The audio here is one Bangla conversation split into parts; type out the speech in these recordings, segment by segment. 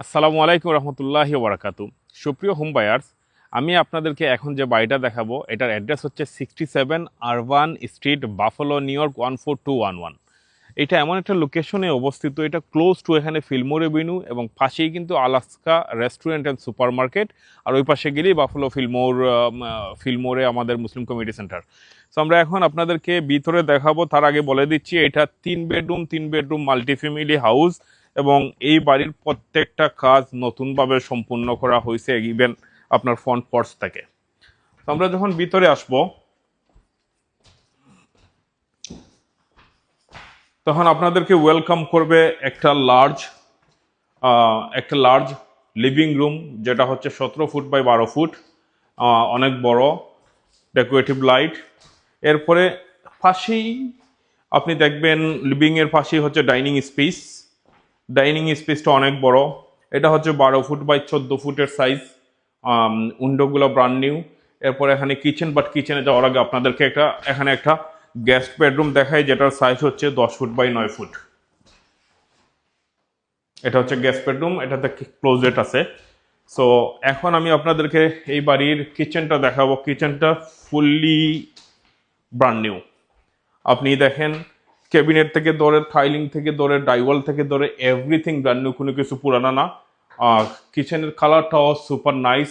আসসালামু আলাইকুম রহমতুল্লাহি ওবরাকাতু। সুপ্রিয় হোম বায়ার্স, আমি আপনাদেরকে এখন যে বাড়িটা দেখাবো এটার অ্যাড্রেস হচ্ছে 67 Urban Street, Buffalo, New York 14211। এটা এমন একটা লোকেশনে অবস্থিত, এটা ক্লোজ টু এখানে ফিলমোর এভিনিউ এবং পাশেই কিন্তু Alaska restaurant and supermarket. আর ওই পাশে গেলেই বাফালো ফিলমোরে আমাদের মুসলিম কমিউনিটি সেন্টার। সো আমরা এখন আপনাদেরকে ভিতরে দেখাবো, তার আগে বলে দিচ্ছি এটা 3 বেডরুম মাল্টি ফ্যামিলি হাউস এবং এই বাড়ির প্রত্যেকটা কাজ নতুনভাবে সম্পূর্ণ করা হয়েছে, ইভেন আপনার ফ্রন্ট পর্চ থেকে। তো আমরা যখন ভিতরে আসব তখন আপনাদেরকে ওয়েলকাম করবে একটা লার্জ লিভিং রুম, যেটা হচ্ছে 17 ফুট বাই 12 ফুট, অনেক বড়, ডেকোরেটিভ লাইট। এরপরে পাশেই আপনি দেখবেন লিভিং এর পাশেই হচ্ছে ডাইনিং স্পেসটা অনেক বড়। এটা হচ্ছে 12 ফুট বাই 14 ফুটের সাইজ। উইন্ডোগুলো brand new. এরপর এখানে কিচেন, বাট কিচেনে যাওয়ার আগে আপনাদেরকে এখানে একটা গেস্ট বেডরুম দেখায়, যেটার সাইজ হচ্ছে 10 ফুট বাই 9 ফুট। এটা হচ্ছে গেস্ট বেডরুম, এটাতে ক্লোজেট আছে। সো এখন আমি আপনাদেরকে এই বাড়ির কিচেনটা দেখাবো। কিচেনটা ফুললি ব্রান্ড নিউ। আপনি দেখেন, ক্যাবিনেট থেকে ধরে, থাইলিং থেকে ধরে, ডাইওয়াল থেকে ধরে, এভরিথিং ব্র্যান্ড নিউ, কোনো কিছু পুরানো না। কিচেনের কালারটাও সুপার নাইস,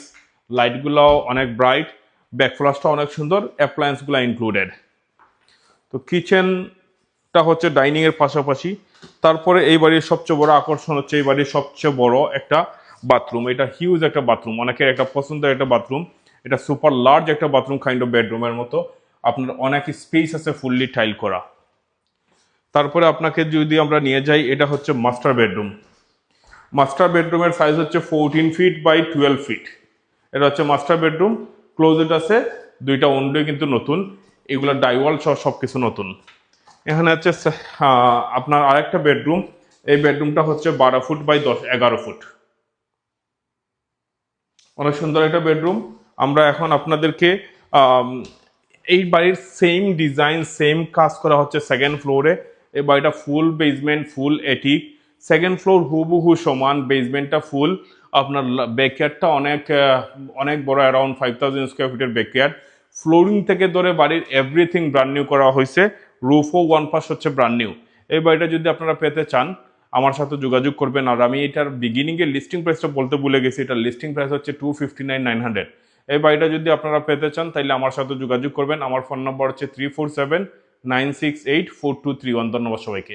লাইটগুলোও অনেক ব্রাইট, ব্যাকফ্লাশটাও অনেক সুন্দর, অ্যাপ্লায়েন্সগুলো ইনক্লুডেড। তো কিচেনটা হচ্ছে ডাইনিং এর পাশাপাশি। তারপরে এই বাড়ির সবচেয়ে বড় আকর্ষণ হচ্ছে এই বাড়ির সবচেয়ে বড় একটা বাথরুম। এটা হিউজ একটা বাথরুম, অনেকের একটা পছন্দের একটা বাথরুম। এটা সুপার লার্জ একটা বাথরুম, কাইন্ড অফ বেডরুমের মতো। আপনার অনেক স্পেস আছে, ফুললি টাইল করা। তারপরে আপনাকে যদি আমরা নিয়ে যাই, এটা হচ্ছে মাস্টার বেডরুমের সাইজ হচ্ছে 14 ফিট বাই 12 ফিট। এটা হচ্ছে মাস্টার বেডরুম। ক্লোজেট আছে, দুইটা উইন্ডো কিন্তু নতুন, এগুলো ডাইওয়াল সহ সবকিছু নতুন। এখানে হচ্ছে আপনার আরেকটা বেডরুম। এই বেডরুমটা হচ্ছে 12 ফুট বাই 11 ফুট। অনেক সুন্দর একটা বেডরুম। আমরা এখন আপনাদেরকে আম, এই বাড়ির সেম ডিজাইন, সেম কাজ করা হচ্ছে সেকেন্ড ফ্লোরে। এই বাড়িটা ফুল বেসমেন্ট, ফুল এটিক। সেকেন্ড ফ্লোর হুবহু সমান, বেসমেন্টটা ফুল। আপনার ব্যাকয়ার্ডটা অনেক বড়, অ্যারাউন্ড 5000 স্কোয়ার ফিটের ব্যাকয়ার্ড। ফ্লোরিং থেকে ধরে বাড়ির এভরিথিং ব্র্যান্ড নিউ করা হয়েছে। রুফও ওয়ান পাশ হচ্ছে ব্র্যান্ড নিউ। এই বাড়িটা যদি আপনারা পেতে চান, আমার সাথে যোগাযোগ করবেন। আর আমি এটার বিগিনিংয়ে লিস্টিং প্রাইসটা বলতে ভুলে গেছি, এটার লিস্টিং প্রাইস হচ্ছে 259,900। এই বাড়িটা যদি আপনারা পেতে চান তাহলে আমার সাথে যোগাযোগ করবেন। আমার ফোন নম্বর হচ্ছে 347-968-4231। ধন্যবাদ সবাইকে।